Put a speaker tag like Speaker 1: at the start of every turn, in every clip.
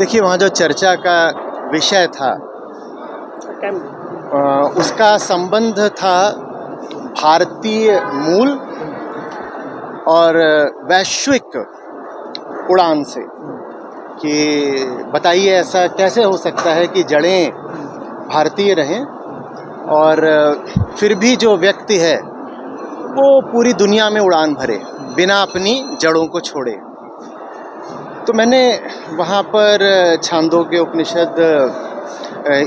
Speaker 1: देखिए, वहाँ जो चर्चा का विषय था उसका संबंध था भारतीय मूल और वैश्विक उड़ान से कि बताइए ऐसा कैसे हो सकता है कि जड़ें भारतीय रहें और फिर भी जो व्यक्ति है वो पूरी दुनिया में उड़ान भरे बिना अपनी जड़ों को छोड़े। तो मैंने वहाँ पर छांदोग्य उपनिषद,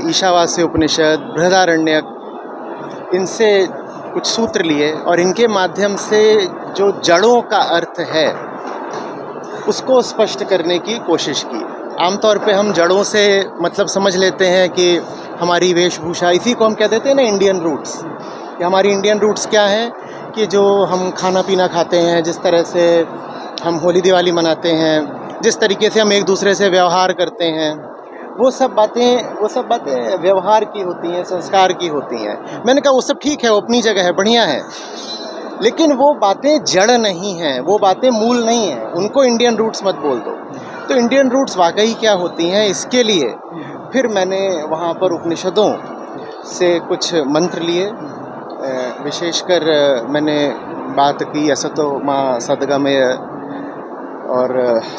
Speaker 1: ईशावास्य उपनिषद, बृहदारण्यक, इनसे कुछ सूत्र लिए और इनके माध्यम से जो जड़ों का अर्थ है उसको स्पष्ट करने की कोशिश की। आमतौर पे हम जड़ों से मतलब समझ लेते हैं कि हमारी वेशभूषा, इसी को हम कह देते हैं ना इंडियन रूट्स। कि हमारी इंडियन रूट्स क्या हैं कि जो हम खाना पीना खाते हैं, जिस तरह से हम होली दिवाली मनाते हैं, जिस तरीके से हम एक दूसरे से व्यवहार करते हैं, वो सब बातें व्यवहार की होती हैं, संस्कार की होती हैं। मैंने कहा वो सब ठीक है, वो अपनी जगह है, बढ़िया है, लेकिन वो बातें जड़ नहीं हैं, वो बातें मूल नहीं हैं। उनको इंडियन रूट्स मत बोल दो। तो इंडियन रूट्स वाकई क्या होती हैं, इसके लिए फिर मैंने वहाँ पर उपनिषदों से कुछ मंत्र लिए। विशेषकर मैंने बात की असतो माँ सद्गमय और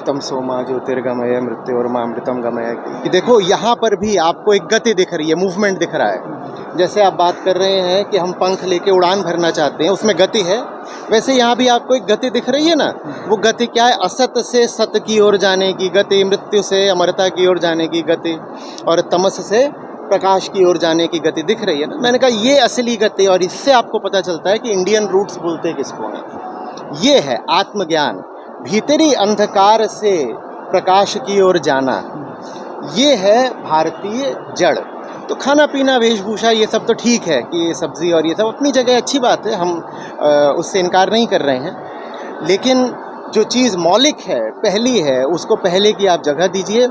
Speaker 1: तमसो माँ ज्योतिर्गमय मृत्यु और माँ अमृतम गमय कि देखो यहाँ पर भी आपको एक गति दिख रही है, मूवमेंट दिख रहा है। जैसे आप बात कर रहे हैं कि हम पंख लेके उड़ान भरना चाहते हैं, उसमें गति है, वैसे यहाँ भी आपको एक गति दिख रही है ना। वो गति क्या है? असत से सत की ओर जाने की गति, मृत्यु से अमरता की ओर जाने की गति और तमस से प्रकाश की ओर जाने की गति दिख रही है ना। मैंने कहा ये असली गति, और इससे आपको पता चलता है कि इंडियन रूट्स बोलते किसको हैं। ये है आत्मज्ञान, भीतरी अंधकार से प्रकाश की ओर जाना, ये है भारतीय जड़। तो खाना पीना, वेशभूषा, ये सब तो ठीक है कि ये सब्ज़ी और ये सब अपनी जगह अच्छी बात है, हम उससे इनकार नहीं कर रहे हैं। लेकिन जो चीज़ मौलिक है, पहली है, उसको पहले की आप जगह दीजिए,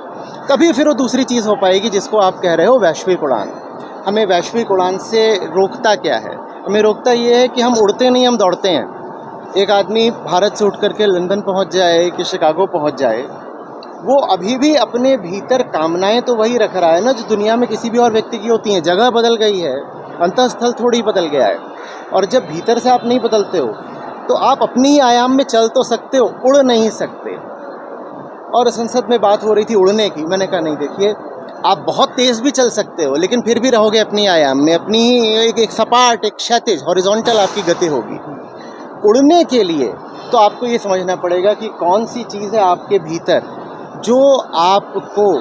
Speaker 1: तभी फिर वो दूसरी चीज़ हो पाएगी जिसको आप कह रहे हो वैश्विक उड़ान। हमें वैश्विक उड़ान से रोकता क्या है? हमें रोकता ये है कि हम उड़ते नहीं, हम दौड़ते हैं। एक आदमी भारत से उठ करके लंदन पहुंच जाए कि शिकागो पहुंच जाए, वो अभी भी अपने भीतर कामनाएं तो वही रख रहा है ना जो दुनिया में किसी भी और व्यक्ति की होती हैं। जगह बदल गई है, अंतःस्थल थोड़ी बदल गया है। और जब भीतर से आप नहीं बदलते हो तो आप अपनी ही आयाम में चल तो सकते हो, उड़ नहीं सकते। और संसद में बात हो रही थी उड़ने की, मैंने कहा नहीं, देखिए आप बहुत तेज़ भी चल सकते हो लेकिन फिर भी रहोगे अपनी आयाम में, अपनी ही एक सपाट, एक क्षैतिज, हॉरिजॉन्टल आपकी गति होगी। उड़ने के लिए तो आपको ये समझना पड़ेगा कि कौन सी चीज़ है आपके भीतर जो आपको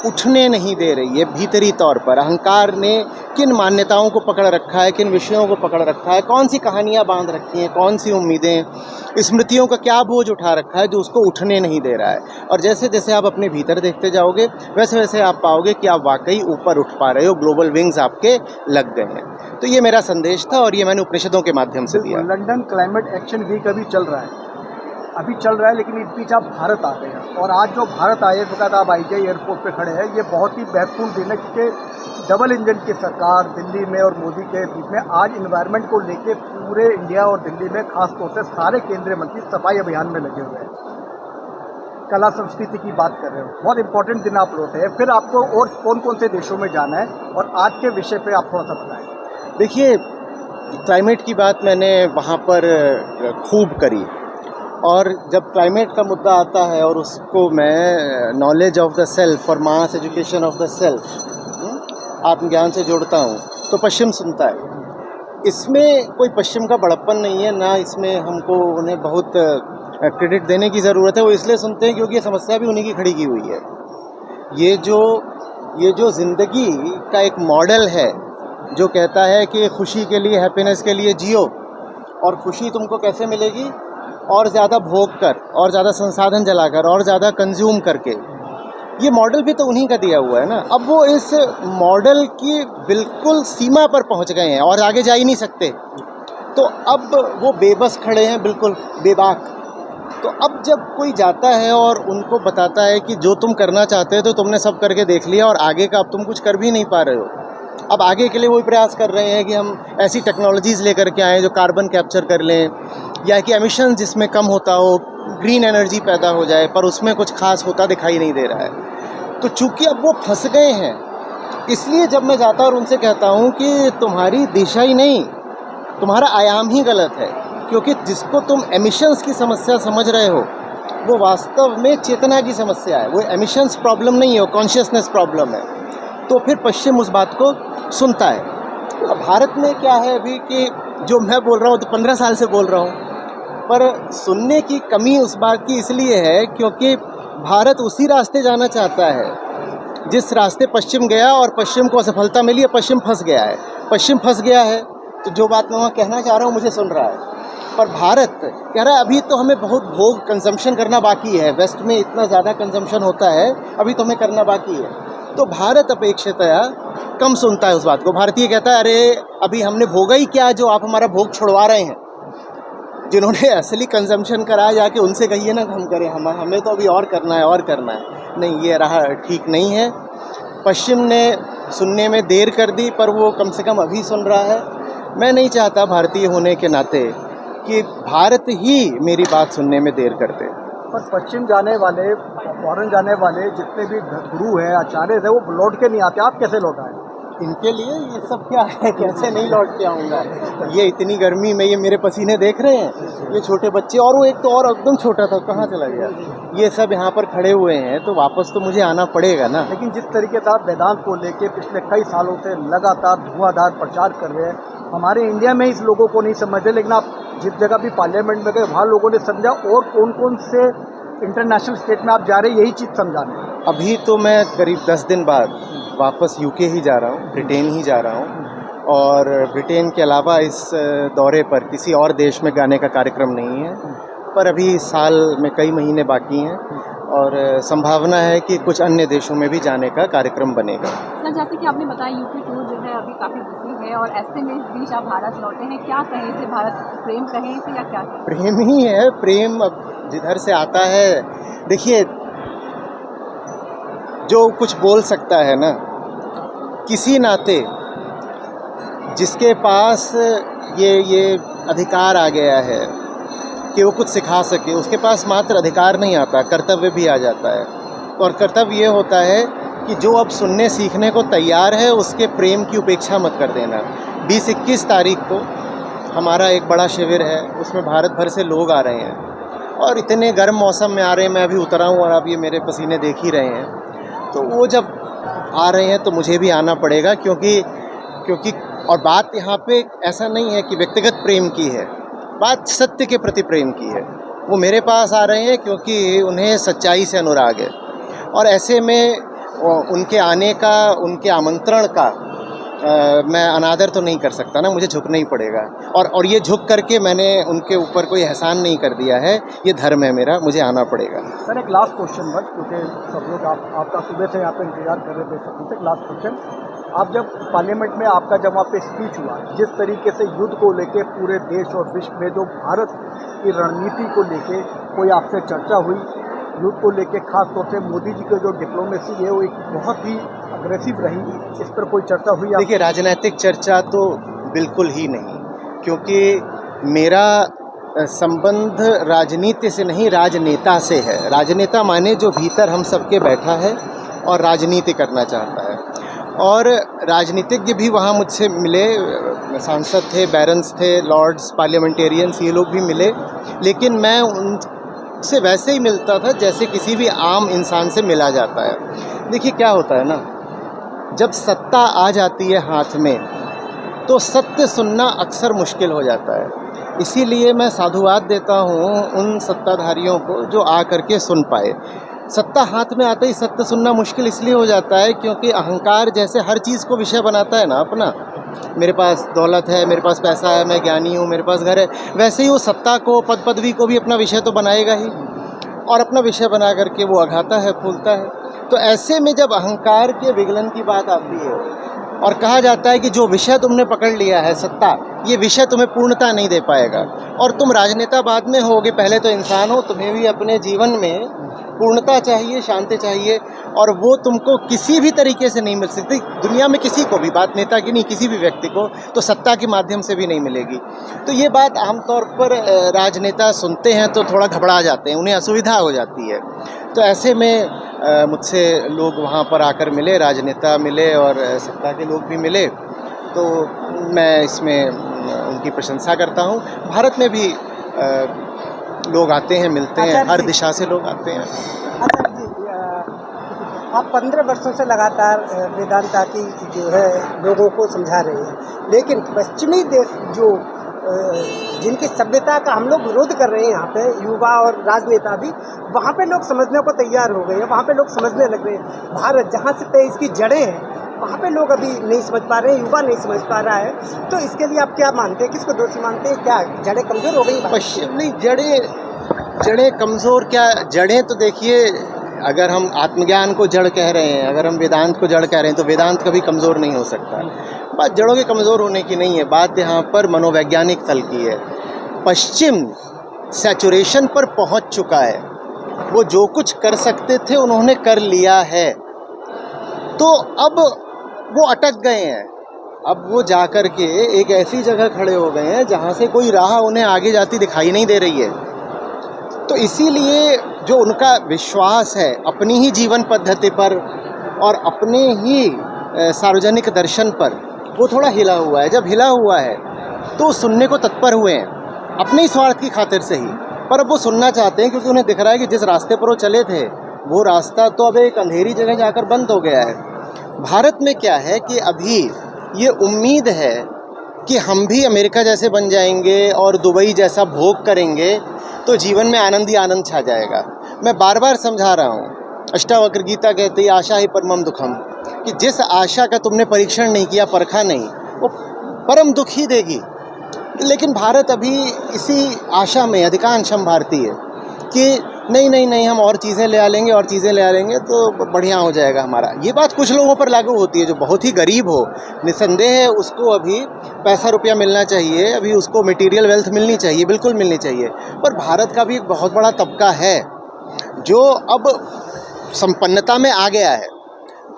Speaker 1: उठने नहीं दे रही है। भीतरी तौर पर अहंकार ने किन मान्यताओं को पकड़ रखा है, किन विषयों को पकड़ रखा है, कौन सी कहानियाँ बांध रखी हैं, कौन सी उम्मीदें, स्मृतियों का क्या बोझ उठा रखा है जो उसको उठने नहीं दे रहा है। और जैसे जैसे आप अपने भीतर देखते जाओगे वैसे वैसे आप पाओगे कि आप वाकई ऊपर उठ पा रहे हो, ग्लोबल विंग्स आपके लग गए हैं। तो ये मेरा संदेश था और ये मैंने उपनिषदों के माध्यम से दिया।
Speaker 2: लंदन क्लाइमेट एक्शन वीक अभी चल रहा है, लेकिन इस बीच आप भारत आ गए हैं और आज जो भारत आए वक्त आप IGI एयरपोर्ट पे खड़े हैं, ये बहुत ही महत्वपूर्ण दिन है क्योंकि डबल इंजन की सरकार दिल्ली में और मोदी के बीच में आज इन्वायरमेंट को लेके पूरे इंडिया और दिल्ली में खास तौर से सारे केंद्रीय मंत्री सफाई अभियान में लगे हुए हैं। कला संस्कृति की बात कर रहे हो, बहुत इंपॉर्टेंट दिन आप लौटे हैं। फिर आपको और कौन कौन से देशों में जाना है और आज के विषय पे आप थोड़ा सा बताएं।
Speaker 1: देखिए, क्लाइमेट की बात मैंने वहाँ पर खूब करी, और जब क्लाइमेट का मुद्दा आता है और उसको मैं नॉलेज ऑफ द सेल्फ और मास एजुकेशन ऑफ द सेल्फ, आत्मज्ञान से जोड़ता हूँ तो पश्चिम सुनता है। इसमें कोई पश्चिम का बड़प्पन नहीं है, ना इसमें हमको उन्हें बहुत क्रेडिट देने की ज़रूरत है। वो इसलिए सुनते हैं क्योंकि ये समस्या भी उन्हीं की खड़ी की हुई है। ये जो ज़िंदगी का एक मॉडल है जो कहता है कि खुशी के लिए, हैप्पीनेस के लिए जियो, और खुशी तुमको कैसे मिलेगी? और ज़्यादा भोग कर, और ज़्यादा संसाधन जलाकर, और ज़्यादा कंज्यूम करके। ये मॉडल भी तो उन्हीं का दिया हुआ है ना। अब वो इस मॉडल की बिल्कुल सीमा पर पहुंच गए हैं और आगे जा ही नहीं सकते, तो अब वो बेबस खड़े हैं, बिल्कुल बेबाक। तो अब जब कोई जाता है और उनको बताता है कि जो तुम करना चाहते हो तो तुमने सब करके देख लिया और आगे का अब तुम कुछ कर भी नहीं पा रहे हो, अब आगे के लिए वही प्रयास कर रहे हैं कि हम ऐसी टेक्नोलॉजीज़ लेकर के आएँ जो कार्बन कैप्चर कर लें, या कि एमिशन जिसमें कम होता हो, ग्रीन एनर्जी पैदा हो जाए, पर उसमें कुछ खास होता दिखाई नहीं दे रहा है। तो चूंकि अब वो फंस गए हैं, इसलिए जब मैं जाता और उनसे कहता हूँ कि तुम्हारी दिशा ही नहीं, तुम्हारा आयाम ही गलत है, क्योंकि जिसको तुम एमिशंस की समस्या समझ रहे हो वो वास्तव में चेतना की समस्या है। वो एमिशंस प्रॉब्लम नहीं है, वो कॉन्शियसनेस प्रॉब्लम है। तो फिर पश्चिम उस बात को सुनता है। अब भारत में क्या है अभी कि जो मैं बोल रहा हूँ तो 15 साल से बोल रहा हूँ, पर सुनने की कमी उस बात की इसलिए है क्योंकि भारत उसी रास्ते जाना चाहता है जिस रास्ते पश्चिम गया, और पश्चिम को असफलता मिली है, पश्चिम फंस गया है। पश्चिम फंस गया है तो जो बात मैं वहाँ कहना चाह रहा हूँ मुझे सुन रहा है, पर भारत कह रहा है अभी तो हमें बहुत भोग कंजम्पशन करना बाकी है, वेस्ट में इतना ज़्यादा कंजम्पशन होता है, अभी तो हमें करना बाकी है। तो भारत अपेक्षितया कम सुनता है उस बात को। भारतीय कहता है अरे अभी हमने भोगा ही क्या जो आप हमारा भोग छुड़वा रहे हैं। जिन्होंने असली कंजम्पशन कराया जाके उनसे कहिए ना हम करें, हमें तो अभी और करना है और करना है। नहीं, ये रहा ठीक नहीं है। पश्चिम ने सुनने में देर कर दी, पर वो कम से कम अभी सुन रहा है। मैं नहीं चाहता भारतीय होने के नाते कि भारत ही मेरी बात सुनने में देर कर दे।
Speaker 2: पर पश्चिम जाने वाले, फॉरेन जाने वाले जितने भी गुरु हैं, आचार्य हैं, वो लौट के नहीं आते, आप कैसे लौट आए?
Speaker 1: इनके लिए ये सब क्या है, कैसे नहीं लौट के आऊँगा। ये इतनी गर्मी में ये मेरे पसीने देख रहे हैं, ये छोटे बच्चे, और वो एक तो और एकदम छोटा था, कहाँ चला गया, ये सब यहाँ पर खड़े हुए हैं, तो वापस तो मुझे आना पड़ेगा ना।
Speaker 2: लेकिन जिस तरीके से आप वेदांत को लेके पिछले कई सालों से लगातार धुआंधार प्रचार कर रहे हैं, हमारे इंडिया में इस लोगों को नहीं समझते, लेकिन आप जिस जगह भी पार्लियामेंट में गए वहाँ लोगों ने समझा, और कौन कौन से इंटरनेशनल स्टेट में आप जा रहे हैं यही चीज़ समझाने?
Speaker 1: अभी तो मैं करीब 10 दिन बाद वापस यूके ही जा रहा हूँ, ब्रिटेन ही जा रहा हूँ, और ब्रिटेन के अलावा इस दौरे पर किसी और देश में गाने का कार्यक्रम नहीं है। पर अभी साल में कई महीने बाकी हैं और संभावना है कि कुछ अन्य देशों में भी जाने का कार्यक्रम बनेगा।
Speaker 3: सर, जैसे कि आपने बताया यूके टूर जो है अभी काफ़ी बिजी है, और ऐसे में इस बीच आप भारत लौटे हैं, क्या कहें इसे, भारत प्रेम कहें इसे या क्या कहें?
Speaker 1: प्रेम ही है, प्रेम अब जिधर से आता है। देखिए, जो कुछ बोल सकता है ना, किसी नाते जिसके पास ये अधिकार आ गया है कि वो कुछ सिखा सके, उसके पास मात्र अधिकार नहीं आता, कर्तव्य भी आ जाता है। और कर्तव्य ये होता है कि जो अब सुनने सीखने को तैयार है उसके प्रेम की उपेक्षा मत कर देना। 20-21 तारीख को हमारा एक बड़ा शिविर है, उसमें भारत भर से लोग आ रहे हैं और इतने गर्म मौसम में आ रहे हैं। मैं अभी उतरा हूँ और आप ये मेरे पसीने देख ही रहे हैं। तो वो जब आ रहे हैं तो मुझे भी आना पड़ेगा, क्योंकि और बात यहाँ पे ऐसा नहीं है कि व्यक्तिगत प्रेम की है, बात सत्य के प्रति प्रेम की है। वो मेरे पास आ रहे हैं क्योंकि उन्हें सच्चाई से अनुराग है, और ऐसे में उनके आने का, उनके आमंत्रण का मैं अनादर तो नहीं कर सकता ना, मुझे झुकना ही पड़ेगा। और ये झुक करके मैंने उनके ऊपर कोई एहसान नहीं कर दिया है, ये धर्म है मेरा, मुझे आना पड़ेगा।
Speaker 2: सर, एक लास्ट क्वेश्चन बस, क्योंकि सब लोग आपका सुबह से यहाँ पे इंतजार कर रहे थे, सब तक लास्ट क्वेश्चन। आप जब पार्लियामेंट में आपका जब वहाँ पे स्पीच हुआ, जिस तरीके से युद्ध को लेके पूरे देश और विश्व में जो भारत की रणनीति को लेके कोई आपसे चर्चा हुई, युद्ध को लेके खास तौर से मोदी जी की जो डिप्लोमेसी है वो एक बहुत ही अग्रेसिव रही, इस पर कोई चर्चा हुई?
Speaker 1: देखिए, राजनीतिक चर्चा तो बिल्कुल ही नहीं, क्योंकि मेरा संबंध राजनीति से नहीं, राजनेता से है। राजनेता माने जो भीतर हम सबके बैठा है और राजनीति करना चाहता है। और राजनीतिज्ञ भी वहाँ मुझसे मिले, सांसद थे, बैरन्स थे, लॉर्ड्स, पार्लियामेंटेरियंस, ये लोग भी मिले, लेकिन मैं उनसे वैसे ही मिलता था जैसे किसी भी आम इंसान से मिला जाता है। देखिए, क्या होता है ना, जब सत्ता आ जाती है हाथ में तो सत्य सुनना अक्सर मुश्किल हो जाता है। इसीलिए मैं साधुवाद देता हूँ उन सत्ताधारियों को जो आ करके सुन पाए। सत्ता हाथ में आते ही सत्य सुनना मुश्किल इसलिए हो जाता है क्योंकि अहंकार जैसे हर चीज़ को विषय बनाता है ना अपना, मेरे पास दौलत है, मेरे पास पैसा है, मैं ज्ञानी हूँ, मेरे पास घर है, वैसे ही वो सत्ता को, पद पदवी को भी अपना विषय तो बनाएगा ही, और अपना विषय बना करके वो आघाता है, फूलता है। तो ऐसे में जब अहंकार के विगलन की बात आती है और कहा जाता है कि जो विषय तुमने पकड़ लिया है, सत्ता, ये विषय तुम्हें पूर्णता नहीं दे पाएगा। और तुम राजनेता बाद में होगे, पहले तो इंसान हो, तुम्हें भी अपने जीवन में पूर्णता चाहिए, शांति चाहिए, और वो तुमको किसी भी तरीके से नहीं मिल सकती दुनिया में, किसी को भी, बात नेता की नहीं, किसी भी व्यक्ति को तो सत्ता के माध्यम से भी नहीं मिलेगी। तो ये बात आमतौर पर राजनेता सुनते हैं तो थोड़ा घबरा जाते हैं, उन्हें असुविधा हो जाती है। तो ऐसे में मुझसे लोग वहाँ पर आकर मिले, राजनेता मिले और सत्ता के लोग भी मिले, तो मैं इसमें उनकी प्रशंसा करता हूँ। भारत में भी लोग आते हैं, मिलते हैं, हर दिशा से लोग आते हैं।
Speaker 4: आचार्य जी, आप 15 वर्षों से लगातार वेदांता की जो है लोगों को समझा रहे हैं, लेकिन पश्चिमी देश जो जिनकी सभ्यता का हम लोग विरोध कर रहे हैं, यहाँ पे युवा और राजनेता भी, वहाँ पे लोग समझने को तैयार हो गए हैं, वहाँ पे लोग समझने लग रहे हैं। भारत जहाँ से पे इसकी जड़ें हैं, वहाँ पे लोग अभी नहीं समझ पा रहे हैं, युवा नहीं समझ पा रहा है। तो इसके लिए आप क्या मानते हैं, किसको दोषी मानते हैं? क्या जड़ें कमज़ोर हो गई?
Speaker 1: पश्चिम नहीं, जड़ें कमज़ोर क्या, जड़ें तो देखिए, अगर हम आत्मज्ञान को जड़ कह रहे हैं, अगर हम वेदांत को जड़ कह रहे हैं, तो वेदांत कभी कमज़ोर नहीं हो सकता। बात जड़ों के कमज़ोर होने की नहीं है, बात यहाँ पर मनोवैज्ञानिक तल की है। पश्चिम सैचुरेशन पर पहुँच चुका है, वो जो कुछ कर सकते थे उन्होंने कर लिया है, तो अब वो अटक गए हैं। अब वो जाकर के एक ऐसी जगह खड़े हो गए हैं जहाँ से कोई राह उन्हें आगे जाती दिखाई नहीं दे रही है। तो इसीलिए जो उनका विश्वास है अपनी ही जीवन पद्धति पर और अपने ही सार्वजनिक दर्शन पर, वो थोड़ा हिला हुआ है। जब हिला हुआ है तो सुनने को तत्पर हुए हैं, अपने ही स्वार्थ की खातिर से ही, पर अब वो सुनना चाहते हैं, क्योंकि उन्हें दिख रहा है कि जिस रास्ते पर वो चले थे वो रास्ता तो अब एक अंधेरी जगह जाकर बंद हो गया है। भारत में क्या है कि अभी ये उम्मीद है कि हम भी अमेरिका जैसे बन जाएंगे और दुबई जैसा भोग करेंगे तो जीवन में आनंद ही आनंद छा जाएगा। मैं बार बार समझा रहा हूँ, अष्टावक्र गीता कहती है आशा ही परमम दुखम, कि जिस आशा का तुमने परीक्षण नहीं किया, परखा नहीं, वो परम दुख ही देगी। लेकिन भारत अभी इसी आशा में, अधिकांश हम भारतीय, कि नहीं हम और चीज़ें ले आ लेंगे, और चीज़ें ले आ लेंगे तो बढ़िया हो जाएगा हमारा। ये बात कुछ लोगों पर लागू होती है, जो बहुत ही गरीब हो, निसंदेह है उसको अभी पैसा रुपया मिलना चाहिए, अभी उसको मटेरियल वेल्थ मिलनी चाहिए, बिल्कुल मिलनी चाहिए। पर भारत का भी एक बहुत बड़ा तबका है जो अब संपन्नता में आ गया है,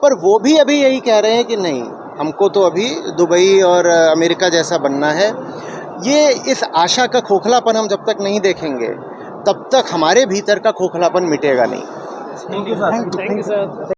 Speaker 1: पर वो भी अभी यही कह रहे हैं कि नहीं, हमको तो अभी दुबई और अमेरिका जैसा बनना है। ये इस आशा का खोखलापन हम जब तक नहीं देखेंगे तब तक हमारे भीतर का खोखलापन मिटेगा नहीं।
Speaker 2: Thank you sir.